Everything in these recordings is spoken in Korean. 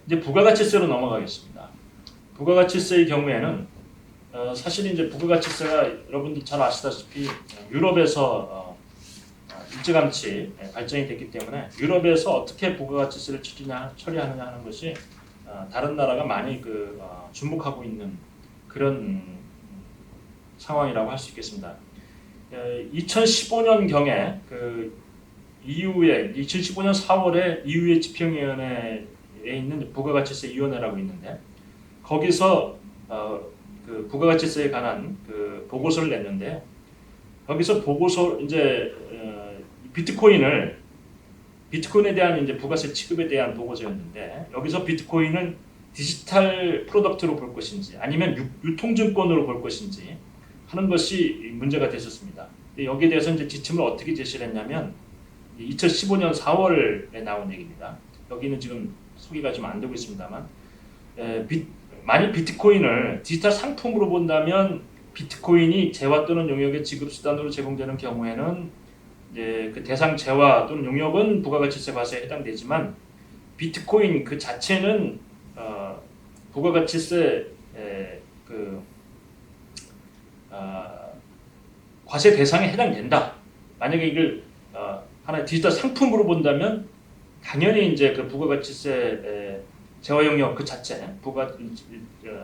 이제 부가가치세로 넘어가겠습니다. 부가가치세의 경우에는 사실 이제 부가가치세가 여러분들 잘 아시다시피 유럽에서 일찌감치 발전이 됐기 때문에 유럽에서 어떻게 부가가치세를 처리하느냐 하는 것이 다른 나라가 많이 주목하고 있는 그런 상황이라고 할 수 있겠습니다. 2015년 경에 EU의 2015년 4월에 EU의 집행위원회에 있는 부가가치세 위원회라고 있는데 거기서 부가가치세에 관한 보고서를 냈는데 여기서 보고서 이제 비트코인에 대한 이제 부가세 취급에 대한 보고서였는데 여기서 비트코인은 디지털 프로덕트로 볼 것인지 아니면 유통증권으로 볼 것인지 하는 것이 문제가 됐었습니다. 여기에 대해서 이제 지침을 어떻게 제시를 했냐면 2015년 4월에 나온 얘기입니다. 여기는 지금 소개가 좀 안 되고 있습니다만 만약 비트코인을 디지털 상품으로 본다면 비트코인이 재화 또는 용역의 지급 수단으로 제공되는 경우에는 그 대상 재화 또는 용역은 부가가치세 과세에 해당되지만 비트코인 그 자체는 부가가치세 과세 대상에 해당된다. 만약에 이걸 하나의 디지털 상품으로 본다면 당연히 이제 그 부가가치세 재화 용역 그 자체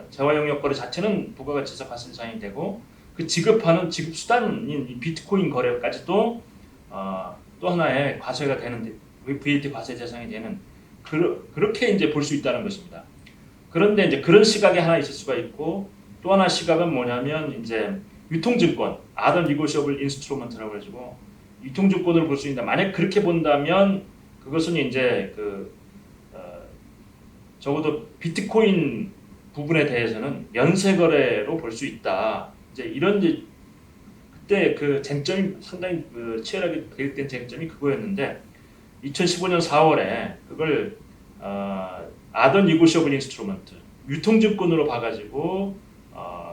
재화 용역 거래 자체는 부가가치세 과세 대상이 되고 그 지급하는 지급 수단인 이 비트코인 거래까지도 또 하나의 과세가 되는 VAT 과세 대상이 되는 그렇게 이제 볼 수 있다는 것입니다. 그런데 이제 그런 시각이 하나 있을 수가 있고 또 하나 시각은 뭐냐면 이제 유통증권, Other Negotiable Instrument라고 해가지고 유통증권으로 볼 수 있는데 만약 그렇게 본다면 그것은 이제 적어도 비트코인 부분에 대해서는 면세 거래로 볼 수 있다. 이제 이런 그때 그 쟁점이 상당히 치열하게 대립된 쟁점이 그거였는데 2015년 4월에 그걸 Other Negotiable Instrument 유통증권으로 봐가지고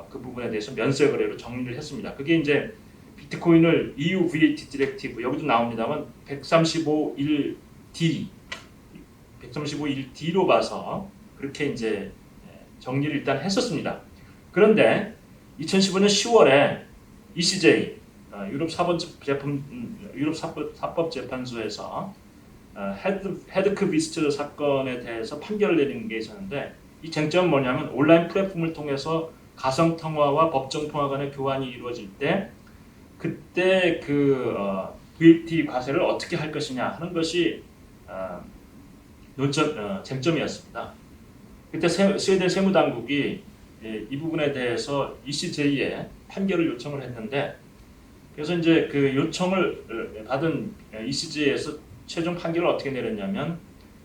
그 부분에 대해서 면세 거래로 정리를 했습니다. 그게 이제 비트코인을 EU VAT 디렉티브 여기도 나옵니다만 135.1D로 봐서 그렇게 이제 정리를 일단 했었습니다. 그런데 2015년 10월에 ECJ 유럽 사법재판소에서 헤드크비스트 사건에 대해서 판결을 내린 게 있었는데 이 쟁점은 뭐냐면 온라인 플랫폼을 통해서 가상 통화와 법정 통화 간의 교환이 이루어질 때 그때 VAT 과세를 어떻게 할 것이냐 하는 것이 쟁점이었습니다. 그때 스웨덴 세무당국이 이 부분에 대해서 ECJ에 판결을 요청을 했는데 그래서 이제 그 요청을 받은 ECJ에서 최종 판결을 어떻게 내렸냐면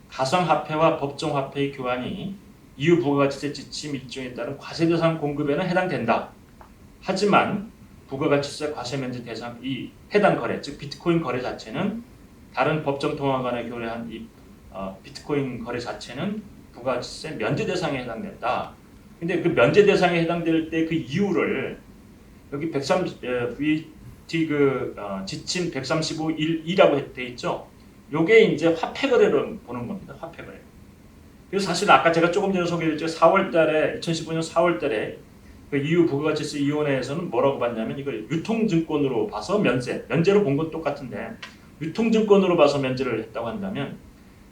가상화폐와 법정화폐의 교환이 EU 부가가치세 지침 1종에 따른 과세대상 공급에는 해당된다. 하지만 부가가치세 과세면제 대상 이 해당 거래, 즉 비트코인 거래 자체는 다른 법정 통화 간에 교환한 이 비트코인 거래 자체는 부가가치세 면제 대상에 해당된다. 근데 그 면제 대상에 해당될 때 그 이유를 여기 130 지침 135.1이라고 돼 있죠. 요게 이제 화폐 거래로 보는 겁니다. 화폐 거래. 그래서 사실 아까 제가 조금 전에 소개했죠. 2015년 4월달에 그 EU 부가가치세 위원회에서는 뭐라고 봤냐면 이걸 유통증권으로 봐서 면제로 본 건 똑같은데 유통증권으로 봐서 면제를 했다고 한다면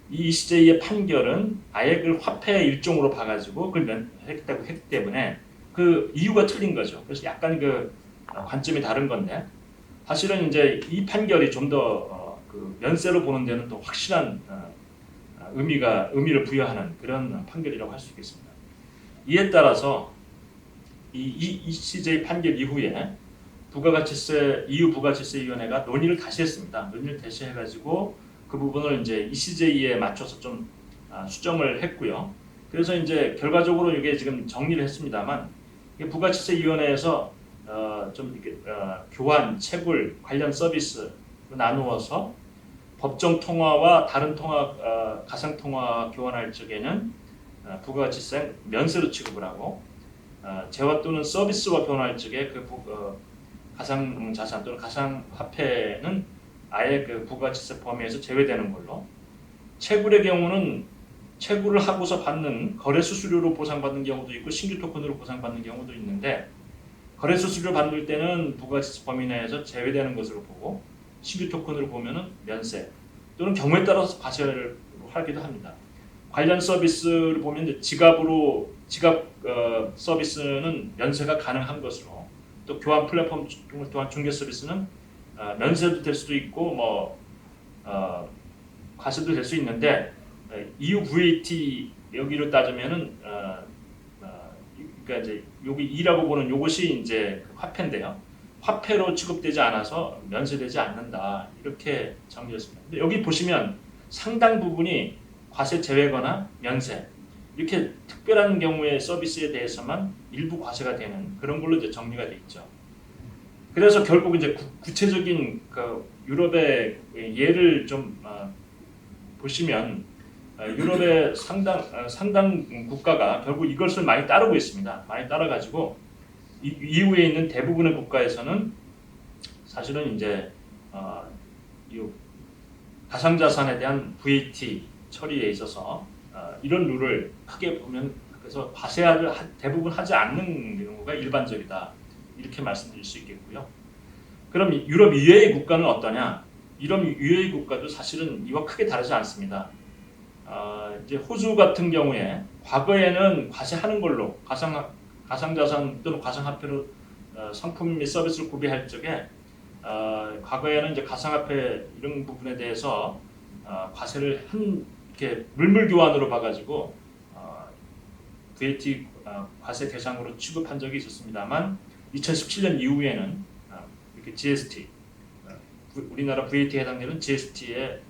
이 ECJ의 판결은 아예 그 화폐의 일종으로 봐가지고 그걸 했다고 했기 때문에 그 이유가 틀린 거죠. 그래서 약간 관점이 다른 건데 사실은 이제 이 판결이 좀 더 면세로 보는 데는 더 확실한 의미를 부여하는 그런 판결이라고 할 수 있겠습니다. 이에 따라서 이 ECJ 판결 이후에 EU 부가가치세위원회가 논의를 다시 했습니다. 논의를 다시 해가지고 그 부분을 이제 ECJ에 맞춰서 좀 수정을 했고요. 그래서 이제 결과적으로 이게 지금 정리를 했습니다만 부가가치세위원회에서 좀 이렇게 교환, 채굴 관련 서비스 나누어서 법정 통화와 다른 가상 통화 교환할 적에는 부가가치세 면세로 취급을 하고 재화 또는 서비스와 교환할 적에 가상 자산 또는 가상 화폐는 아예 그 부가가치세 범위에서 제외되는 걸로 채굴의 경우는 채굴을 하고서 받는 거래 수수료로 보상받는 경우도 있고 신규 토큰으로 보상받는 경우도 있는데, 거래 수수료 받을 때는 부가가치세 범위 내에서 제외되는 것으로 보고, 신규 토큰으로 보면은 면세 또는 경우에 따라서 과세를 하기도 합니다. 관련 서비스를 보면 이제 지갑 서비스는 면세가 가능한 것으로, 또 교환 플랫폼 또한 중개 서비스는 면세도 될 수도 있고 과세도 될 수 있는데, EU VAT 여기로 따지면은 그러니까 이제 여기 2라고 보는 요것이 이제 화폐인데요. 화폐로 취급되지 않아서 면세되지 않는다, 이렇게 정리했습니다. 근데 여기 보시면 상당 부분이 과세 제외거나 면세, 이렇게 특별한 경우의 서비스에 대해서만 일부 과세가 되는 그런 걸로 이제 정리가 돼 있죠. 그래서 결국 이제 구체적인 그 유럽의 예를 좀 보시면, 유럽의 상당 국가가 결국 이것을 많이 따르고 있습니다. 많이 따라가지고 EU에 있는 대부분의 국가에서는 사실은 이제 이 가상자산에 대한 VAT 처리에 있어서 이런 룰을 크게 보면, 그래서 과세를 대부분 하지 않는 경우가 일반적이다, 이렇게 말씀드릴 수 있겠고요. 그럼 유럽 이외의 국가는 어떠냐? 유럽 이외의 국가도 사실은 이와 크게 다르지 않습니다. 이제 호주 같은 경우에 과거에는 과세하는 걸로 가상자산 또는 가상화폐로 상품 및 서비스를 구비할 적에 과거에는 이제 가상화폐 이런 부분에 대해서 과세를 이렇게 물물교환으로 봐가지고 VAT 과세 대상으로 취급한 적이 있었습니다만, 2017년 이후에는 이렇게 GST, 우리나라 VAT에 해당되는 GST를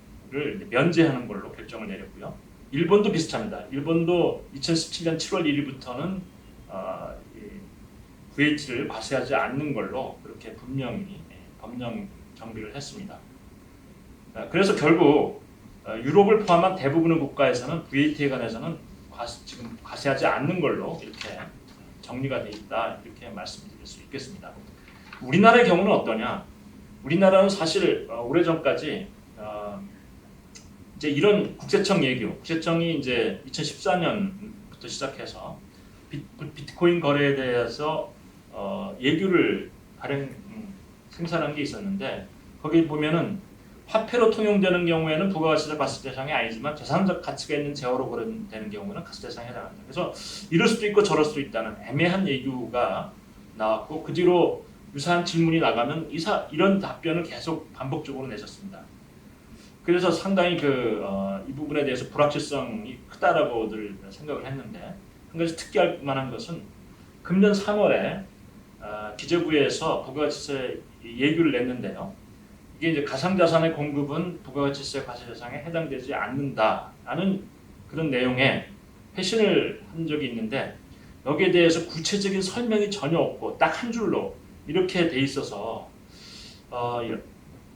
면제하는 걸로 결정을 내렸고요. 일본도 비슷합니다. 일본도 2017년 7월 1일부터는 VAT를 과세하지 않는 걸로 그렇게 분명히 법령 정비를 했습니다. 그래서 결국 유럽을 포함한 대부분의 국가에서는 VAT에 관해서는 지금 과세하지 않는 걸로 이렇게 정리가 돼 있다, 이렇게 말씀드릴 수 있겠습니다. 우리나라의 경우는 어떠냐? 우리나라는 사실 오래전까지 이제 이런 국세청이 이제 2014년부터 시작해서 비트코인 거래에 대해서 예규를 생산한 게 있었는데, 거기 보면은 화폐로 통용되는 경우에는 부가가치세 과세 대상이 아니지만 재산적 가치가 있는 재화로 거래되는 경우는 과세 대상에 해당합니다. 그래서 이럴 수도 있고 저럴 수도 있다는 애매한 예규가 나왔고, 그 뒤로 유사한 질문이 나가면 이런 답변을 계속 반복적으로 내셨습니다. 그래서 상당히 이 부분에 대해서 불확실성이 크다라고들 생각을 했는데, 한 가지 특이할 만한 것은 금년 3월에 기재부에서 부가가치세 예규를 냈는데요. 이게 이제 가상자산의 공급은 부가가치세 과세 대상에 해당되지 않는다라는 그런 내용의 회신을 한 적이 있는데, 여기에 대해서 구체적인 설명이 전혀 없고 딱 한 줄로 이렇게 돼 있어서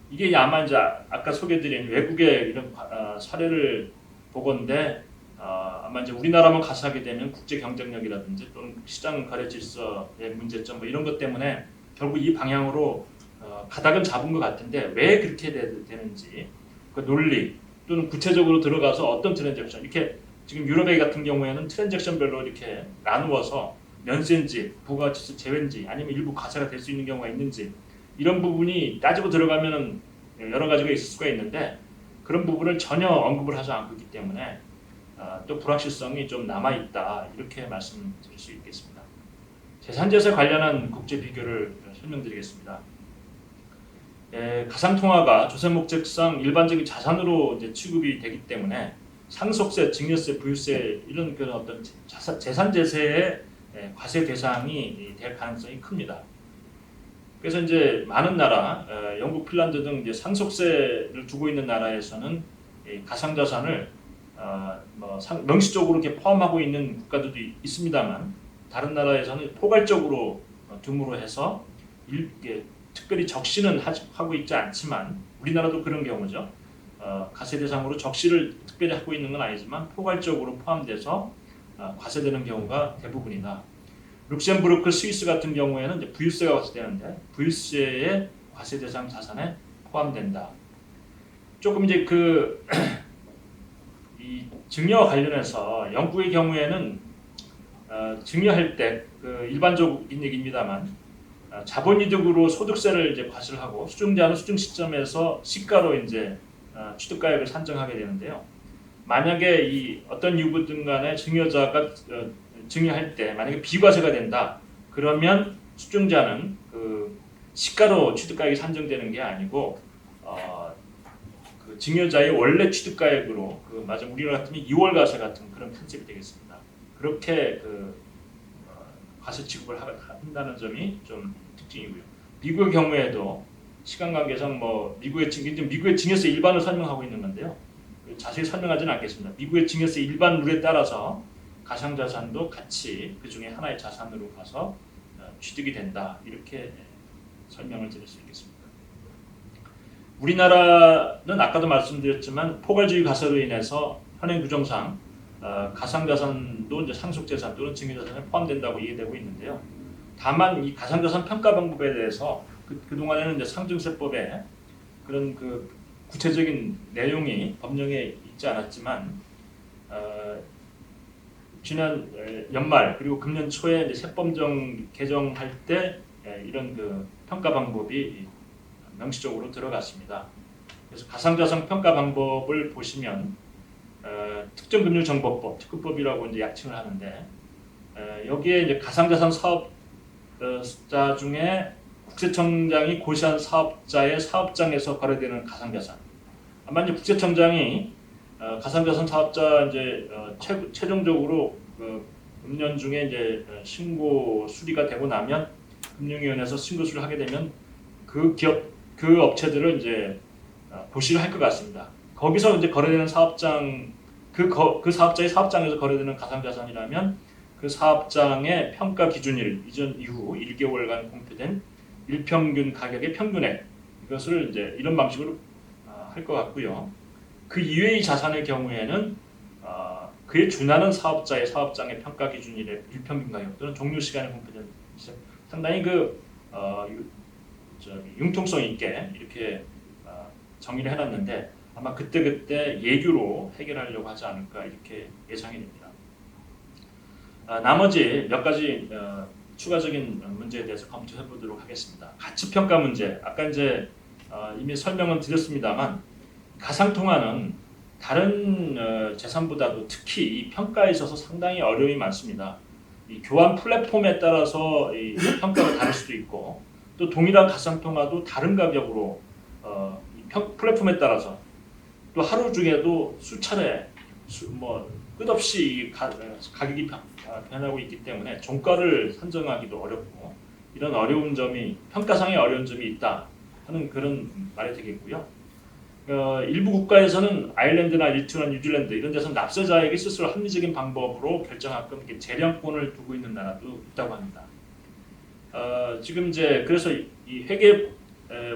이게 아마 이제 아까 소개드린 외국의 이런 사례를 보건데, 아마 이제 우리나라만 가세하게 되면 국제 경쟁력이라든지 또는 시장 거래 질서의 문제점 이런 것 때문에 결국 이 방향으로 가닥은 잡은 것 같은데, 왜 그렇게 되는지 그 논리 또는 구체적으로 들어가서 어떤 트랜잭션, 이렇게 지금 유럽의 같은 경우에는 트랜잭션별로 이렇게 나누어서 면세인지 부가가치세 제외인지 아니면 일부 과세가 될 수 있는 경우가 있는지, 이런 부분이 따지고 들어가면은 여러 가지가 있을 수가 있는데, 그런 부분을 전혀 언급을 하지 않고 있기 때문에 또 불확실성이 좀 남아 있다, 이렇게 말씀드릴 수 있겠습니다. 재산제세 관련한 국제 비교를 설명드리겠습니다. 가상통화가 조세 목적상 일반적인 자산으로 이제 취급이 되기 때문에 상속세, 증여세, 부유세 이런 그런 어떤 재산제세의 과세 대상이 될 가능성이 큽니다. 그래서 이제 많은 나라, 영국, 핀란드 등 이제 상속세를 두고 있는 나라에서는 가상자산을 명시적으로 이렇게 포함하고 있는 국가들도 있습니다만, 다른 나라에서는 포괄적으로 둠으로 해서 특별히 적시는 하고 있지 않지만, 우리나라도 그런 경우죠. 과세 대상으로 적시를 특별히 하고 있는 건 아니지만 포괄적으로 포함돼서 과세되는 경우가 대부분이다. 룩셈부르크, 스위스 같은 경우에는 이제 부유세가 과세되는데 부유세의 과세 대상 자산에 포함된다. 조금 이제 이 이 증여와 관련해서 영국의 경우에는 증여할 때 그 일반적인 얘기입니다만 자본이득으로 소득세를 이제 과세하고 수증자는 수증 시점에서 시가로 이제 취득가액을 산정하게 되는데요. 만약에 이 어떤 이유든 간에 증여자가 증여할 때 만약에 비과세가 된다. 그러면 수증자는 그 시가로 취득가액이 산정되는 게 아니고 그 증여자의 원래 취득가액으로 그 맞아 우리나라 같으면 2월 과세 같은 그런 컨셉이 되겠습니다. 그렇게 과세 취급을 한다는 점이 좀 특징이고요. 미국의 경우에도 시간 관계상 미국의 증여세 일반을 설명하고 있는 건데요. 자세히 설명하지는 않겠습니다. 미국의 증여세 일반 룰에 따라서 가상자산도 같이 그 중에 하나의 자산으로 가서 취득이 된다. 이렇게 설명을 드릴 수 있겠습니다. 우리나라는 아까도 말씀드렸지만 포괄주의 과세로 인해서 현행 규정상 가상자산도 이제 상속재산 또는 증여자산에 포함된다고 이해되고 있는데요. 다만 이 가상자산 평가 방법에 대해서 그동안에는 이제 상증세법에 그런 그 구체적인 내용이 법령에 있지 않았지만 지난 연말 그리고 금년 초에 이제 세법령 개정할 때 이런 그 평가 방법이 명시적으로 들어갔습니다. 그래서 가상자산 평가 방법을 보시면 특정금융정보법, 특구법이라고 이제 약칭을 하는데 여기에 이제 가상자산 사업자 중에 국세청장이 고시한 사업자의 사업장에서 거래되는 가상자산. 아마 이제 국세청장이 가상자산 사업자 이제 최종적으로 금년 중에 이제 신고 수리가 되고 나면 금융위원회에서 신고 수리를 하게 되면 그 업체들을 이제 고시를 할 것 같습니다. 거기서 이제 거래되는 사업장 그 사업자의 사업장에서 거래되는 가상자산이라면 그 사업장의 평가 기준일 이전 이후 1개월간 공표된 일평균 가격의 평균액 이것을 이제 이런 방식으로 할 것 같고요. 그 이외의 자산의 경우에는 그에 준하는 사업자의 사업장의 평가 기준일의 일평균 가격 또는 종료 시간에 공표된 상당히 융통성 있게 이렇게 정의를 해놨는데 아마 그때 예규로 해결하려고 하지 않을까 이렇게 예상이 됩니다. 나머지 몇 가지 추가적인 문제에 대해서 검토해 보도록 하겠습니다. 가치평가 문제, 아까 이제 이미 설명은 드렸습니다만 가상통화는 다른 재산보다도 특히 이 평가에 있어서 상당히 어려움이 많습니다. 이 교환 플랫폼에 따라서 이 평가가 다를 수도 있고 또 동일한 가상통화도 다른 가격으로 플랫폼에 따라서 또 하루 중에도 수차례 끝없이 가격이 변하고 있기 때문에 종가를 산정하기도 어렵고 이런 어려운 점이 평가상의 어려운 점이 있다 하는 그런 말이 되겠고요. 일부 국가에서는 아일랜드나 리투나 뉴질랜드 이런 데서 납세자에게 스스로 합리적인 방법으로 결정하끔 재량권을 두고 있는 나라도 있다고 합니다. 지금 이제 그래서 이 회계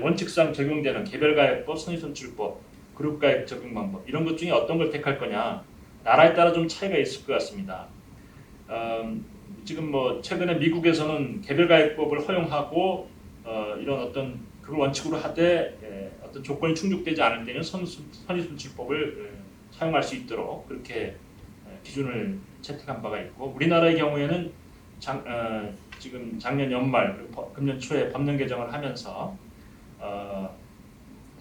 원칙상 적용되는 개별가액법, 선입선출법, 그룹가액 적용 방법 이런 것 중에 어떤 걸 택할 거냐 나라에 따라 좀 차이가 있을 것 같습니다. 지금 최근에 미국에서는 개별가액법을 허용하고 이런 어떤 그걸 원칙으로 하되 어떤 조건이 충족되지 않을 때는 선입선출법을 사용할 수 있도록 그렇게 기준을 채택한 바가 있고 우리나라의 경우에는 지금 작년 연말 그리고 금년 초에 법령 개정을 하면서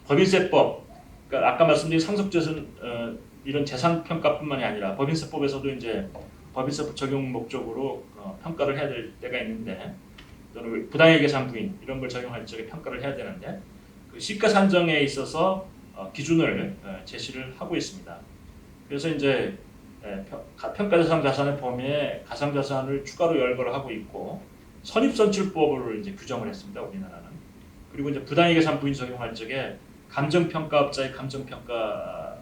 법인세법 그러니까 아까 말씀드린 상속재산 이런 재산 평가뿐만이 아니라 법인세법에서도 이제 법인세법 적용 목적으로 평가를 해야 될 때가 있는데 또는 부당회계상 부인 이런 걸 적용할 적에 평가를 해야 되는데 그 시가 산정에 있어서 기준을 제시를 하고 있습니다. 그래서 이제 평가대상 자산의 범위에 가상자산을 추가로 열거를 하고 있고 선입선출법으를 이제 규정을 했습니다. 우리나라는. 그리고 이제 부당회계상 부인 적용할 적에 감정평가업자의 감정평가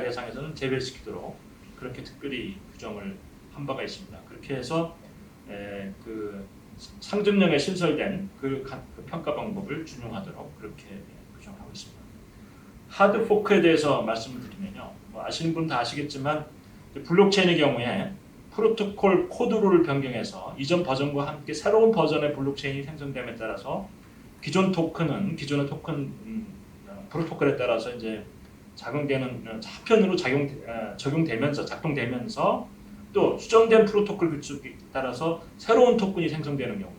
대상에서는 제외시키도록 그렇게 특별히 규정을 한 바가 있습니다. 그렇게 해서 그 상정령에 신설된 그 평가 방법을 준용하도록 그렇게 규정하고 있습니다. 하드포크에 대해서 말씀을 드리면요, 아시는 분 다 아시겠지만 블록체인의 경우에 프로토콜 코드를 변경해서 이전 버전과 함께 새로운 버전의 블록체인이 생성됨에 따라서 기존의 토큰 프로토콜에 따라서 이제 하편으로 적용되면서 작동되면서 또 수정된 프로토콜 규칙에 따라서 새로운 토큰이 생성되는 경우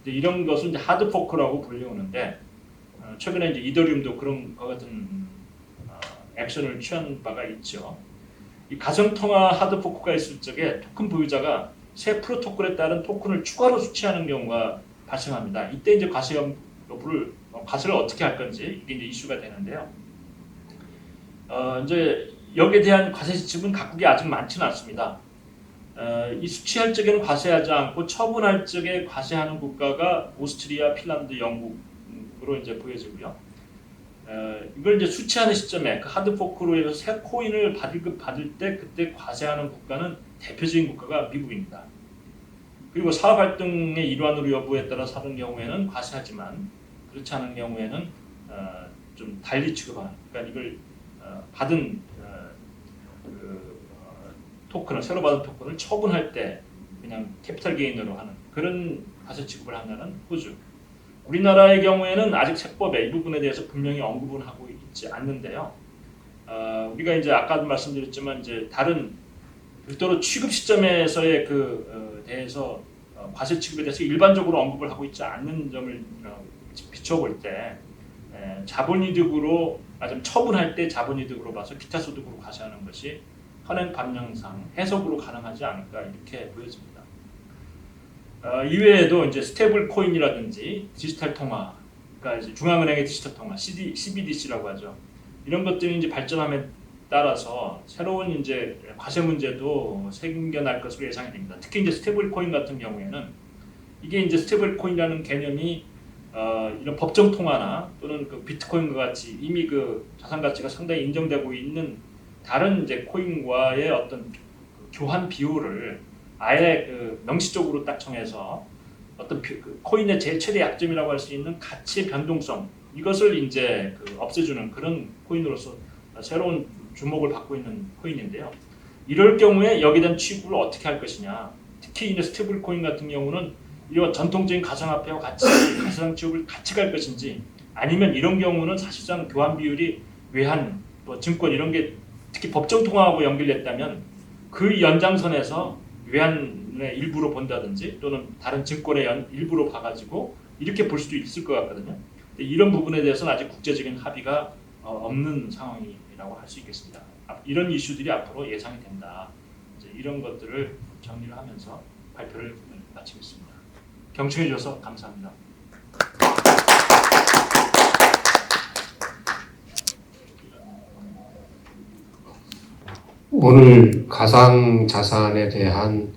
이런 것을 이제 하드 포크라고 불리우는데 최근에 이제 이더리움도 그런 것 같은 액션을 취한 바가 있죠. 이 가정 통화 하드 포크가 있을 적에 토큰 보유자가 새 프로토콜에 따른 토큰을 추가로 수취하는 경우가 발생합니다. 이때 이제 과세 여부를 과세를 어떻게 할 건지 이게 이제 이슈가 되는데요. 이제 여기에 대한 과세 지침은 각국에 아직 많지는 않습니다. 이 수취할 적에는 과세하지 않고 처분할 적에 과세하는 국가가 오스트리아, 핀란드, 영국으로 이제 보여지고요. 이걸 이제 수취하는 시점에 그 하드포크로 해서 새 코인을 받을 때 그때 과세하는 국가는 대표적인 국가가 미국입니다. 그리고 사업 활동의 일환으로 여부에 따라 사는 경우에는 과세하지만 그렇지 않은 경우에는 좀 달리 취급하는. 그러니까 이걸 받은 토큰을 새로 받은 토큰을 처분할 때 그냥 캐피탈 게인으로 하는 그런 과세 취급을 한다는 호주. 우리나라의 경우에는 아직 세법에 이 부분에 대해서 분명히 언급은 하고 있지 않는데요. 우리가 이제 아까도 말씀드렸지만 이제 다른 별도로 취급 시점에서의 대해서 과세 취급에 대해서 일반적으로 언급을 하고 있지 않는 점을 비춰볼 때 자본이득으로 처분할 때 자본이득으로 봐서 기타 소득으로 과세하는 것이 현행 법령상 해석으로 가능하지 않을까 이렇게 보여집니다. 이외에도 이제 스테이블 코인이라든지 디지털 통화, 그러니까 이제 중앙은행의 디지털 통화, CBDC라고 하죠. 이런 것들이 이제 발전함에 따라서 새로운 이제 과세 문제도 생겨날 것으로 예상이 됩니다. 특히 이제 스테이블 코인 같은 경우에는 이게 이제 스테이블 코인이라는 개념이 이런 법정 통화나 또는 그 비트코인과 같이 이미 그 자산 가치가 상당히 인정되고 있는 다른 이제 코인과의 어떤 교환 비율을 아예 명시적으로 딱 정해서 어떤 코인의 최대 약점이라고 할 수 있는 가치의 변동성 이것을 이제 없애주는 그런 코인으로서 새로운 주목을 받고 있는 코인인데요. 이럴 경우에 여기에 대한 취급을 어떻게 할 것이냐. 특히 이제 스테이블 코인 같은 경우는 이런 전통적인 가상화폐와 같이 가상 취급을 같이 갈 것인지 아니면 이런 경우는 사실상 교환 비율이 외환, 증권 이런 게 특히 법정 통화하고 연결됐다면 그 연장선에서 외환의 일부로 본다든지 또는 다른 증권의 일부로 봐가지고 이렇게 볼 수도 있을 것 같거든요. 이런 부분에 대해서는 아직 국제적인 합의가 없는 상황이라고 할 수 있겠습니다. 이런 이슈들이 앞으로 예상이 된다. 이제 이런 것들을 정리를 하면서 발표를 마치겠습니다. 경청해 주셔서 감사합니다. 오늘 가상 자산에 대한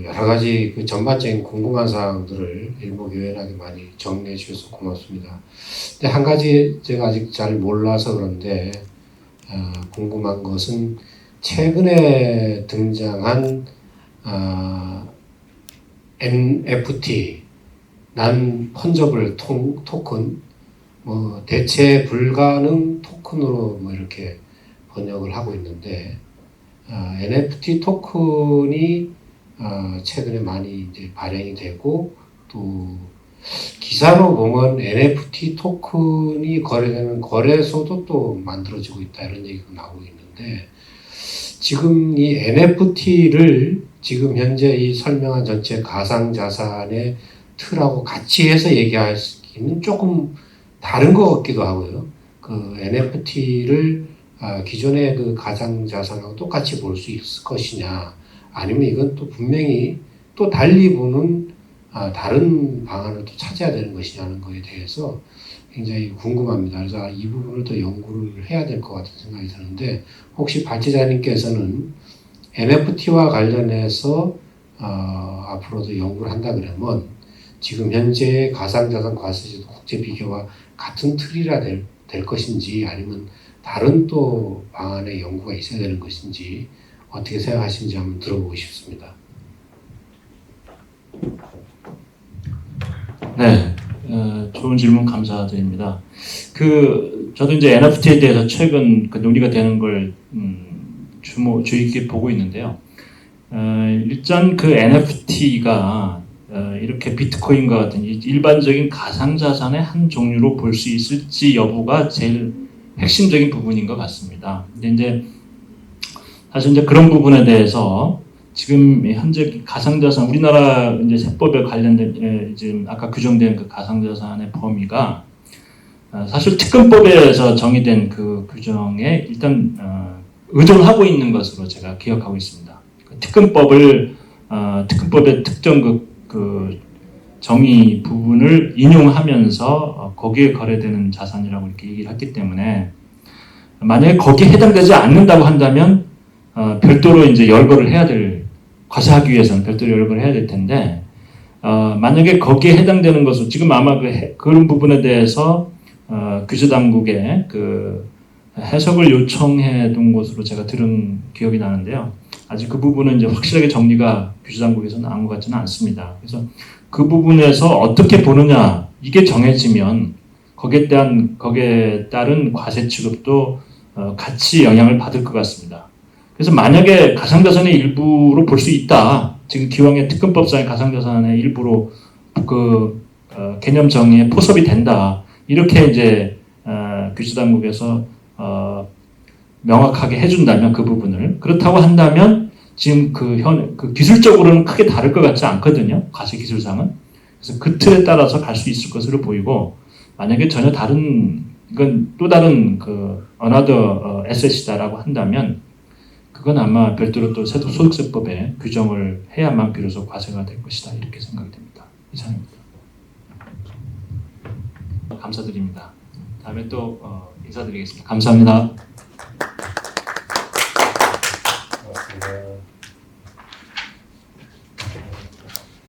여러 가지 전반적인 궁금한 사항들을 일목요연하게 많이 정리해 주셔서 고맙습니다. 근데 한 가지 제가 아직 잘 몰라서 그런데 궁금한 것은 최근에 등장한 NFT 난 펀저블 토큰 대체 불가능 토큰으로 이렇게 번역을 하고 있는데 NFT 토큰이 최근에 많이 이제 발행이 되고 또 기사로 보면 NFT 토큰이 거래되는 거래소도 또 만들어지고 있다 이런 얘기가 나오고 있는데 지금 이 NFT를 지금 현재 이 설명한 전체 가상자산의 틀하고 같이 해서 얘기하기는 조금 다른 것 같기도 하고요. NFT를 기존의 가상자산하고 똑같이 볼 수 있을 것이냐 아니면 이건 또 분명히 또 달리 보는 다른 방안을 또 찾아야 되는 것이냐는 것에 대해서 굉장히 궁금합니다. 그래서 이 부분을 더 연구를 해야 될 것 같은 생각이 드는데 혹시 발제자님께서는 NFT와 관련해서 앞으로도 연구를 한다 그러면 지금 현재 가상자산 과세제도 국제 비교와 같은 틀이라 될 것인지 아니면 다른 또 방안의 연구가 있어야 되는 것인지 어떻게 생각하시는지 한번 들어보고 싶습니다. 네, 좋은 질문 감사드립니다. 저도 이제 NFT에 대해서 최근 논의가 되는 걸 주의 깊게 보고 있는데요. 일단 NFT가 이렇게 비트코인과 같은 일반적인 가상자산의 한 종류로 볼 수 있을지 여부가 제일 핵심적인 부분인 것 같습니다. 근데 이제 사실 이제 그런 부분에 대해서 지금 현재 가상자산 우리나라 이제 세법에 관련된 지금 아까 규정된 그 가상자산의 범위가 사실 특검법에서 정의된 그 규정에 일단 의존하고 있는 것으로 제가 기억하고 있습니다. 특검법의 특정 그 정의 부분을 인용하면서 거기에 거래되는 자산이라고 이렇게 얘기를 했기 때문에 만약에 거기에 해당되지 않는다고 한다면 별도로 이제 열거를 해야 될 과세하기 위해서는 별도로 열거를 해야 될 텐데 만약에 거기에 해당되는 것은 지금 아마 그런 부분에 대해서 규제 당국에 그 해석을 요청해 둔 것으로 제가 들은 기억이 나는데요. 아직 그 부분은 이제 확실하게 정리가 규제 당국에서 나온 것 같지는 않습니다. 그래서 그 부분에서 어떻게 보느냐 이게 정해지면 거기에 따른 과세 취급도 같이 영향을 받을 것 같습니다. 그래서 만약에 가상자산의 일부로 볼 수 있다. 지금 기왕의 특검법상의 가상자산의 일부로 그 개념 정의에 포섭이 된다. 이렇게 이제 규제 당국에서 명확하게 해준다면 그 부분을 그렇다고 한다면 지금 그 기술적으로는 크게 다를 것 같지 않거든요. 과세 기술상은. 그래서 그 틀에 따라서 갈 수 있을 것으로 보이고 만약에 전혀 다른 이건 또 다른 그 another asset이다라고 한다면 그건 아마 별도로 또 소득세법에 규정을 해야만 비로소 과세가 될 것이다 이렇게 생각이 됩니다. 이상입니다. 감사드립니다. 다음에 또 인사드리겠습니다. 감사합니다.